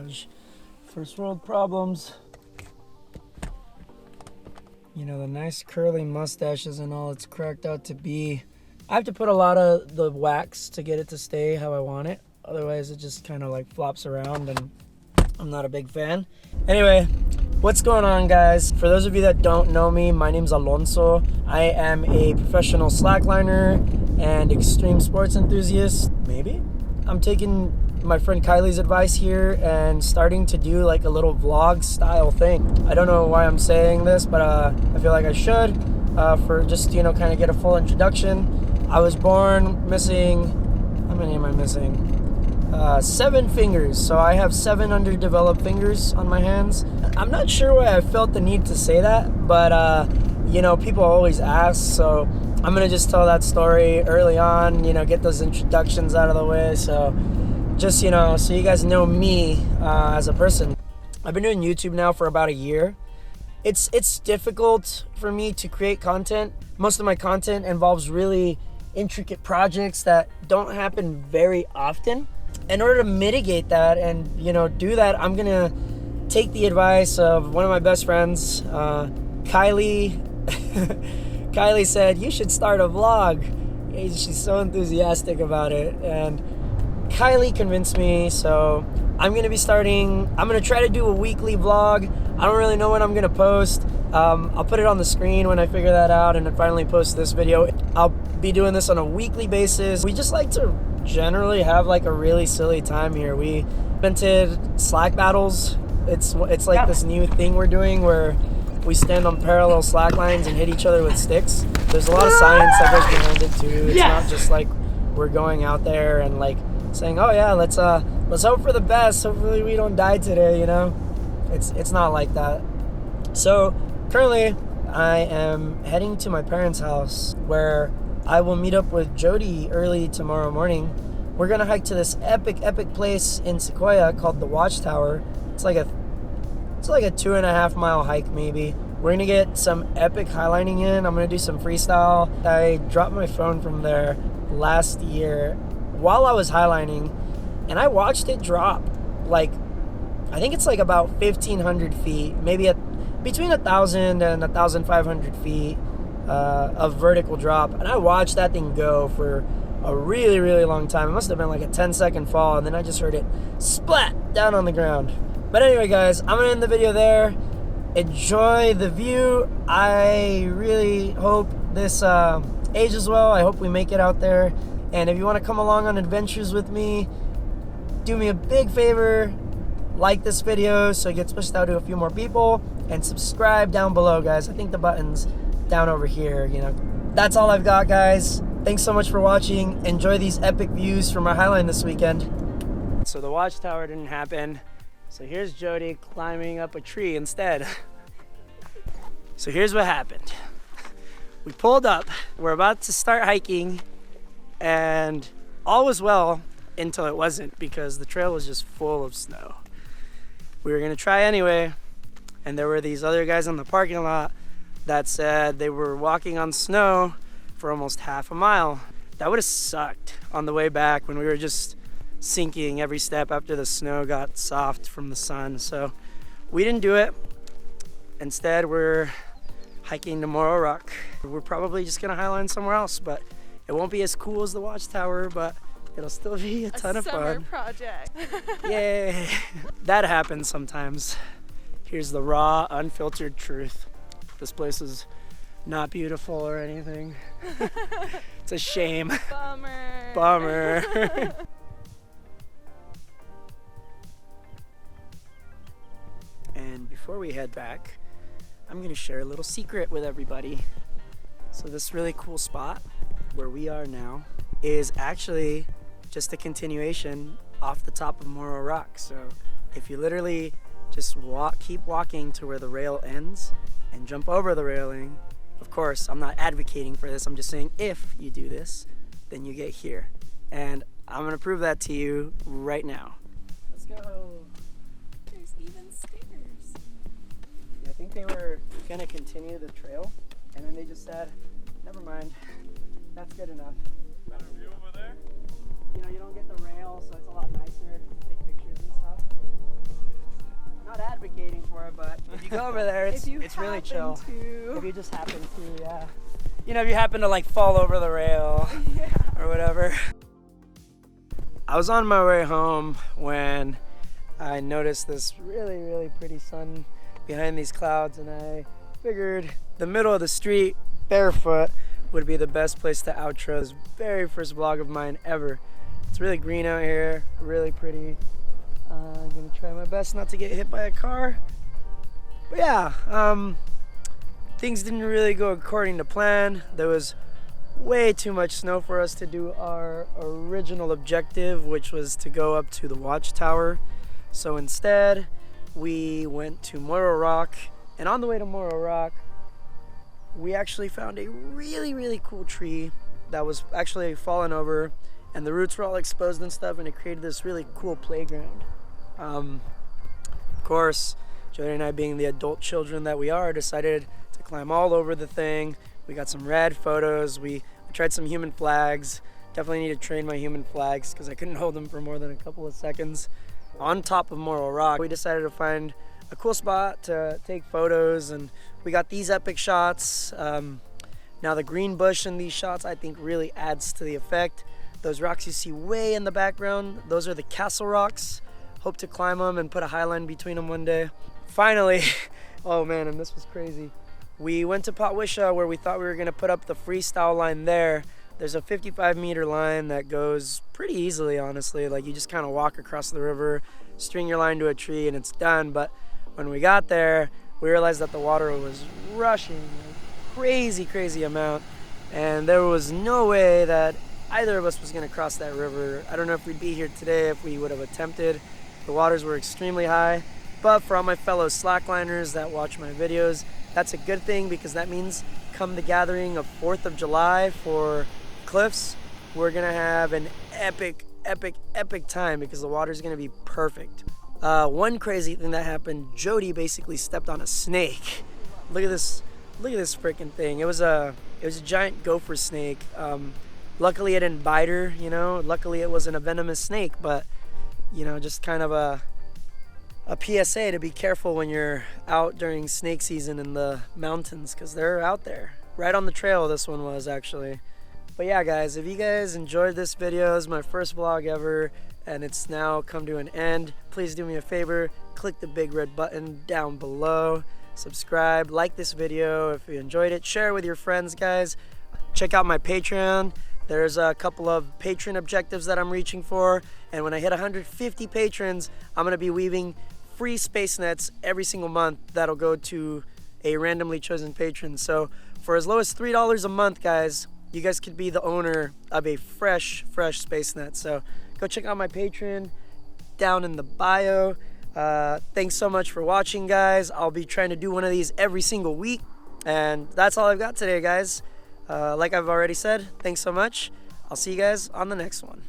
garage. First world problems. You know, the nice curly mustache isn't all it's cracked out to be. I have to put a lot of the wax to get it to stay how I want it. Otherwise it just kind of like flops around and I'm not a big fan. Anyway, what's going on, guys? For those of you that don't know me, my name's Alonso. I am a professional slackliner and extreme sports enthusiast, maybe? I'm taking my friend Kylie's advice here and starting to do like a little vlog style thing. I don't know why I'm saying this, but I feel like I should for just, you know, kind of get a full introduction. I was born missing, how many am I missing? 7 fingers, so I have 7 underdeveloped fingers on my hands. I'm not sure why I felt the need to say that, but you know, people always ask, so I'm gonna just tell that story early on, you know, get those introductions out of the way, so just, you know, so you guys know me as a person. I've been doing YouTube now for about a year. It's difficult for me to create content. Most of my content involves really intricate projects that don't happen very often. In order to mitigate that and, you know, do that, I'm gonna take the advice of one of my best friends, Kylie. Kylie said, you should start a vlog. She's so enthusiastic about it, and Kylie convinced me, so I'm gonna try to do a weekly vlog. I don't really know when I'm gonna post. I'll put it on the screen when I figure that out and then finally post this video. I'll be doing this on a weekly basis. We just like to generally have like a really silly time here. We invented slack battles. It's like this new thing we're doing where we stand on parallel slack lines and hit each other with sticks. There's a lot of science that goes behind it too. It's not just like we're going out there and like saying, oh yeah, let's hope for the best. Hopefully we don't die today, you know? It's not like that. So currently I am heading to my parents' house where I will meet up with Jody early tomorrow morning. We're gonna hike to this epic place in Sequoia called the Watchtower. It's like a 2.5 mile hike maybe. We're gonna get some epic highlining in. I'm gonna do some freestyle. I dropped my phone from there last year while I was highlining, and I watched it drop. Like, I think it's like about 1,500 feet, maybe between 1,000 and 1,500 feet of vertical drop, and I watched that thing go for a really, really long time. It must have been like a 10-second fall, and then I just heard it splat down on the ground. But anyway, guys, I'm gonna end the video there. Enjoy the view. I really hope this ages well. I hope we make it out there. And if you want to come along on adventures with me, do me a big favor, like this video so it gets pushed out to a few more people, and subscribe down below, guys. I think the button's down over here, you know. That's all I've got, guys. Thanks so much for watching. Enjoy these epic views from our highline this weekend. So the Watchtower didn't happen. So here's Jody climbing up a tree instead. So here's what happened. We pulled up, we're about to start hiking, and all was well until it wasn't, because the trail was just full of snow. We were gonna try anyway, and there were these other guys in the parking lot that said they were walking on snow for almost half a mile. That would have sucked on the way back when we were just sinking every step after the snow got soft from the sun. So we didn't do it. Instead, we're hiking to Morro Rock. We're probably just gonna highline somewhere else, but it won't be as cool as the Watchtower, but it'll still be a ton of fun. Summer project. Yay! That happens sometimes. Here's the raw, unfiltered truth. This place is not beautiful or anything. It's a shame. Bummer. Bummer. And before we head back, I'm gonna share a little secret with everybody. So this really cool spot where we are now is actually just a continuation off the top of Morro Rock. So if you literally just keep walking to where the rail ends and jump over the railing, of course, I'm not advocating for this, I'm just saying if you do this, then you get here. And I'm gonna prove that to you right now. Let's go. There's even stairs. I think they were gonna continue the trail, and then they just said, never mind, that's good enough. Better view over there? You know, you don't get the rail, so it's a lot nicer to take pictures and stuff. you go over there, it's really chill. To... If you just happen to, yeah. You know, if you happen to like fall over the rail or whatever. I was on my way home when I noticed this really, really pretty sun behind these clouds, and I figured the middle of the street, barefoot, would be the best place to outro this very first vlog of mine ever. It's really green out here, really pretty. I'm gonna try my best not to get hit by a car. But yeah, things didn't really go according to plan. There was way too much snow for us to do our original objective, which was to go up to the watchtower. So instead, we went to Morro Rock, and on the way to Morro Rock, we actually found a really, really cool tree that was actually fallen over, and the roots were all exposed and stuff, and it created this really cool playground. Of course, Jody and I, being the adult children that we are, decided to climb all over the thing. We got some rad photos. We tried some human flags. Definitely need to train my human flags because I couldn't hold them for more than a couple of seconds. On top of Morro Rock, we decided to find a cool spot to take photos, and we got these epic shots. Now the green bush in these shots I think really adds to the effect. Those rocks you see way in the background, those are the castle rocks. Hope to climb them and put a highline between them one day. Finally, oh man, and this was crazy. We went to Potwisha where we thought we were gonna put up the freestyle line there. There's a 55-meter line that goes pretty easily, honestly. Like, you just kind of walk across the river, string your line to a tree, and it's done. But when we got there, we realized that the water was rushing, like, crazy amount, and there was no way that either of us was going to cross that river. I don't know if we'd be here today if we would have attempted. The waters were extremely high, but for all my fellow slackliners that watch my videos, that's a good thing, because that means come the gathering of 4th of July for Cliffs, we're gonna have an epic time, because the water's gonna be perfect. One crazy thing that happened, Jody basically stepped on a snake. Look at this freaking thing. It was a giant gopher snake. Luckily it didn't bite her, you know. Luckily it wasn't a venomous snake, but you know, just kind of a PSA to be careful when you're out during snake season in the mountains, because they're out there. Right on the trail, this one was actually. But yeah, guys, if you guys enjoyed this video, it's my first vlog ever, and it's now come to an end. Please do me a favor, click the big red button down below, subscribe, like this video if you enjoyed it, share it with your friends, guys. Check out my Patreon. There's a couple of patron objectives that I'm reaching for, and when I hit 150 patrons, I'm gonna be weaving free space nets every single month that'll go to a randomly chosen patron. So for as low as $3 a month, guys, you guys could be the owner of a fresh space net. So go check out my Patreon down in the bio. Thanks so much for watching, guys. I'll be trying to do one of these every single week, and that's all I've got today, guys. Like I've already said, thanks so much. I'll see you guys on the next one.